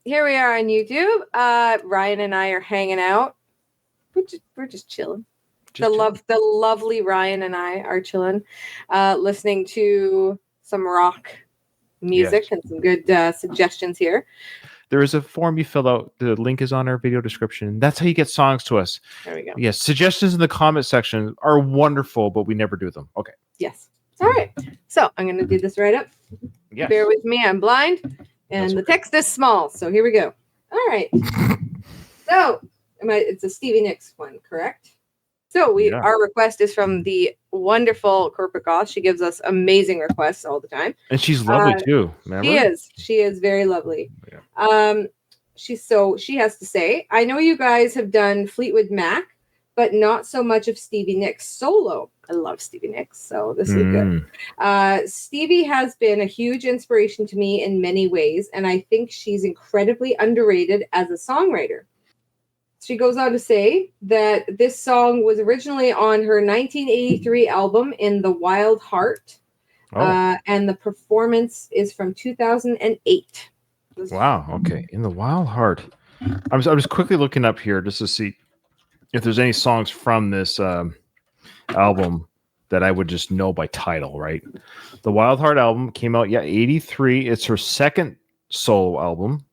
here we are on YouTube. Ryan and I are hanging out. We're just chilling. The lovely Ryan and I are chilling, listening to some rock music and some good suggestions here. There is a form you fill out. The link is on our video description. That's how you get songs to us. There we go. Yes, suggestions in the comment section are wonderful, but we never do them. Okay. Yes. All right. So I'm going to do this right up. Yes. Bear with me. I'm blind, and the text is small. So here we go. All right. So it's a Stevie Nicks one, correct? So our request is from the wonderful Corporate Goth. She gives us amazing requests all the time. And she's lovely too. Remember? She is very lovely. Yeah. She has to say, I know you guys have done Fleetwood Mac, but not so much of Stevie Nicks solo. I love Stevie Nicks, so this is good. Stevie has been a huge inspiration to me in many ways, and I think she's incredibly underrated as a songwriter. She goes on to say that this song was originally on her 1983 album In the Wild Heart, and the performance is from 2008. Wow, okay. In the Wild Heart. I was quickly looking up here just to see if there's any songs from this album that I would just know by title, right? The Wild Heart album came out, 83. It's her second solo album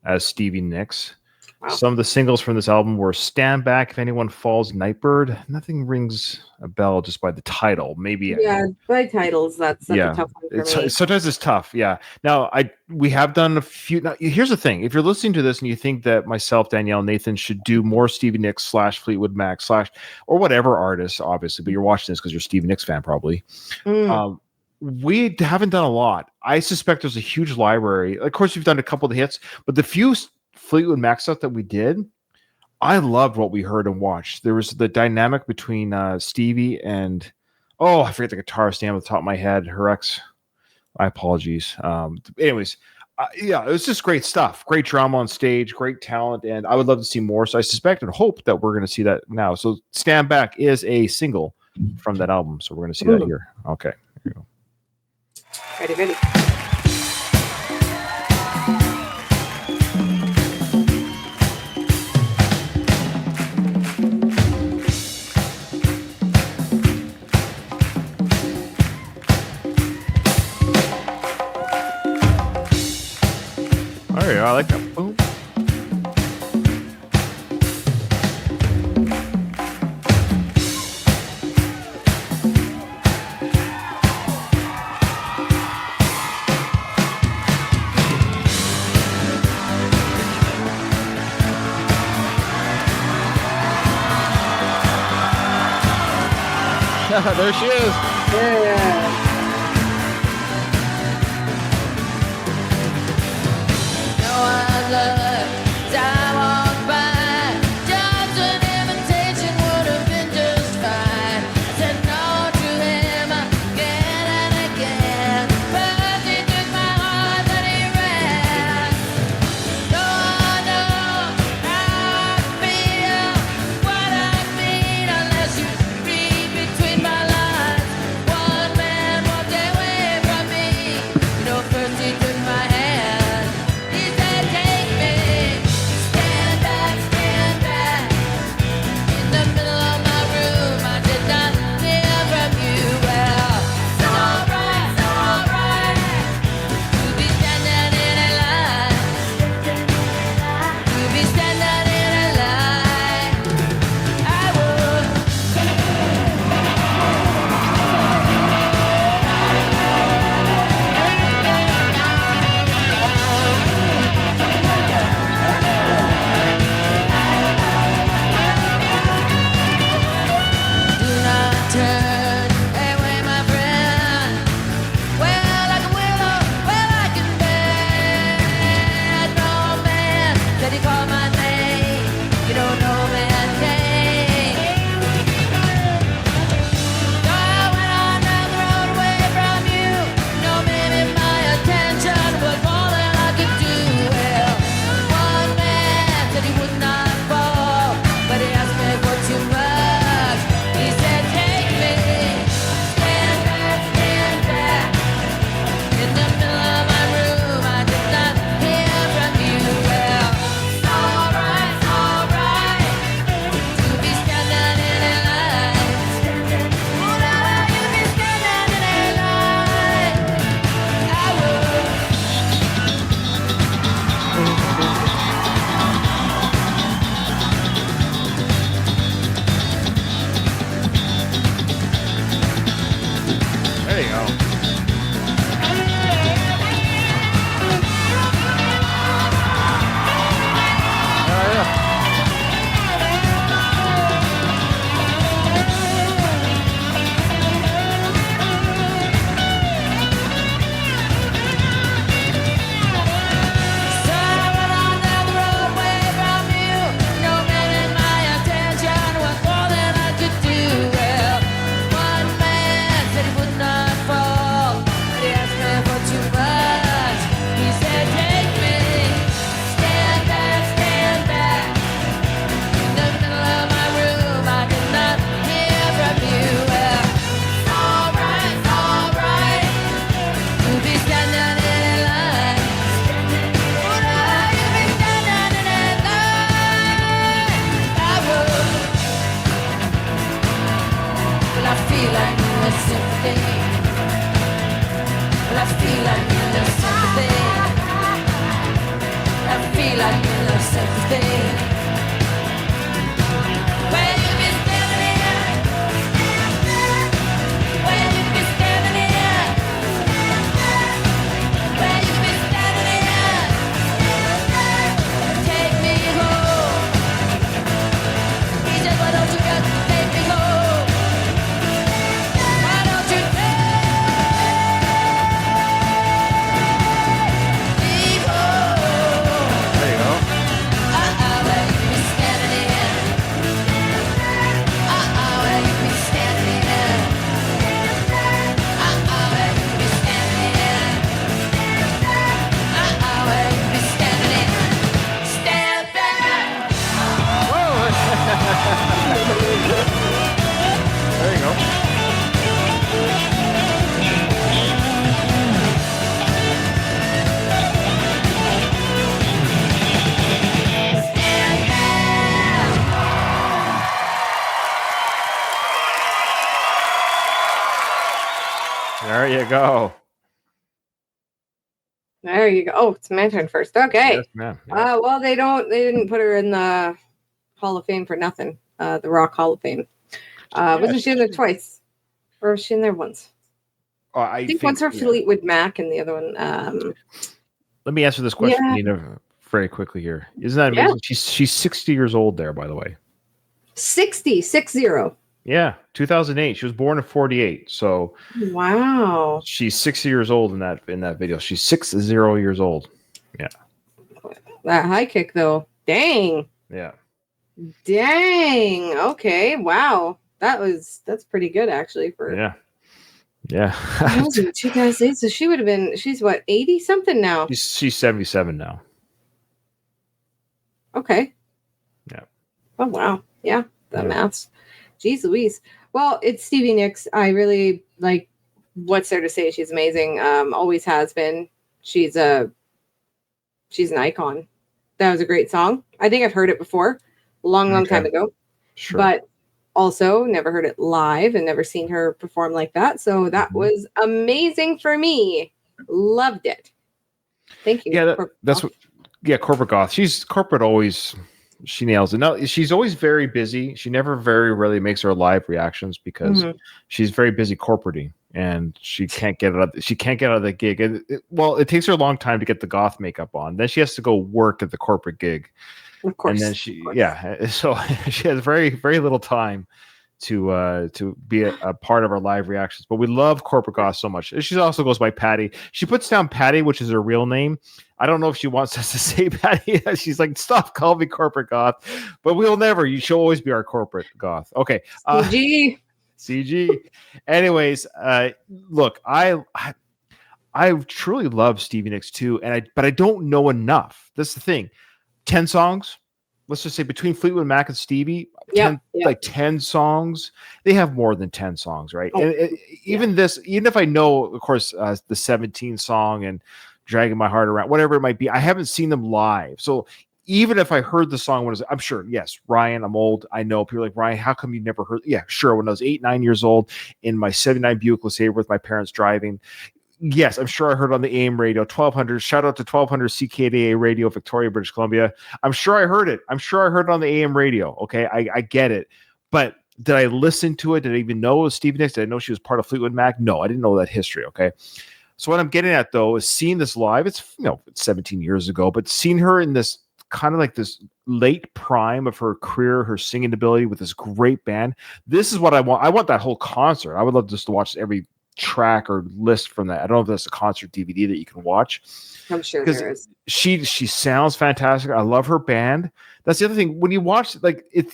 as Stevie Nicks. Wow. Some of the singles from this album were Stand Back, If Anyone Falls, Nightbird. Nothing rings a bell just by the title. Maybe. Yeah, by titles, that's a tough one for me. Sometimes it's tough, yeah. Now, we have done a few. Now, here's the thing. If you're listening to this and you think that myself, Danielle, Nathan should do more Stevie Nicks / Fleetwood Mac / or whatever artist, obviously, but you're watching this because you're a Stevie Nicks fan, probably. We haven't done a lot. I suspect there's a huge library. Of course, we've done a couple of the hits, but the few Fleetwood Mac stuff that we did, I loved what we heard and watched. There was the dynamic between Stevie and I forget the guitarist name off the top of my head. Her ex. My apologies. Anyways, it was just great stuff. Great drama on stage, great talent, and I would love to see more. So I suspect and hope that we're going to see that now. So Stand Back is a single from that album. So we're going to see that here. Okay, here you go. Ready. Oh, yeah, I like that. Boom. There she is. Yeah. There you go. There you go. Oh, it's my turn first. Okay. Yes, ma'am. Yeah. Well, they didn't put her in the Hall of Fame for nothing. The Rock Hall of Fame. Wasn't she in there twice? Or was she in there once? I think once for Fleetwood Mac and the other one. Let me answer this question, Nina, very quickly here. Isn't that amazing? Yeah. She's 60 years old there, by the way. 60. Yeah, 2008. She was born in 48. So wow. She's 60 years old in that video. She's 60 years old. Yeah. That high kick though. Dang. Yeah. Dang. Okay. Wow. That's pretty good actually for Yeah. 2008. So she would have been, she's what, 80 something now? She's 77 now. Okay. Yeah. Oh wow. Yeah. The maths. Jeez Louise. Well, it's Stevie Nicks. I really like what's there to say. She's amazing. Always has been. She's an icon. That was a great song. I think I've heard it before, a long time ago. Sure. But also never heard it live and never seen her perform like that. So that was amazing for me. Loved it. Thank you. Yeah, that's what. Yeah, corporate goth. She's corporate always. She nails it. No, she's always very busy. She never very rarely makes her live reactions because she's very busy corporating and she can't get out. She can't get out of the gig. It takes her a long time to get the goth makeup on. Then she has to go work at the corporate gig. Of course. And then so she has very, very little time to be a part of our live reactions. But we love corporate goth so much. She also goes by Patty. She puts down Patty, which is her real name. I don't know if she wants us to say Patty. She's like, stop calling me corporate goth. But we'll never. She'll always be our corporate goth. Okay. CG. Anyways, look, I truly love Stevie Nicks too, but I don't know enough. That's the thing. 10 songs. Let's just say between Fleetwood Mac and Stevie, 10 songs. They have more than 10 songs, right? Oh, and even if I know, of course, the 17 song and Dragging My Heart Around, whatever it might be, I haven't seen them live. So even if I heard the song when I'm sure, yes, Ryan, I'm old. I know people are like, Ryan, how come you never heard? Yeah, sure. When I was 8, 9 years old in my 79 Buick LeSabre with my parents driving. Yes, I'm sure I heard on the AM radio, 1200. Shout out to 1200 CKDA radio, Victoria, British Columbia. I'm sure I heard it. I'm sure I heard it on the AM radio. Okay, I get it. But did I listen to it? Did I even know it was Stevie Nicks? Did I know she was part of Fleetwood Mac? No, I didn't know that history. Okay. So what I'm getting at though is seeing this live. It's it's 17 years ago, but seeing her in this kind of like this late prime of her career, her singing ability with this great band. This is what I want. I want that whole concert. I would love just to watch every track or list from that. I don't know if that's a concert DVD that you can watch. I'm sure there is. She sounds fantastic. I love her band. That's the other thing. When you watch,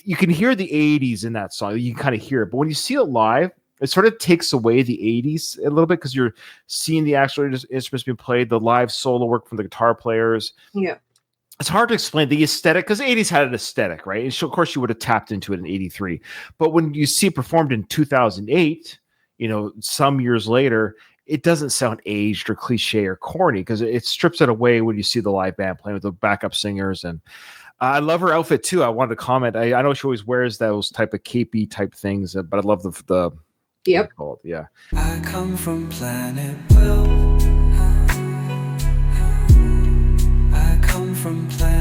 you can hear the 80s in that song. You can kind of hear it. But when you see it live, it sort of takes away the 80s a little bit because you're seeing the actual instruments being played, the live solo work from the guitar players. Yeah. It's hard to explain the aesthetic because the 80s had an aesthetic, right? And of course, she would have tapped into it in 83. But when you see it performed in 2008, some years later, it doesn't sound aged or cliche or corny because it strips it away when you see the live band playing with the backup singers. And I love her outfit too. I wanted to comment. I know she always wears those type of capey type things, but I love the yep. Yeah. I come from planet Will. I come from playing.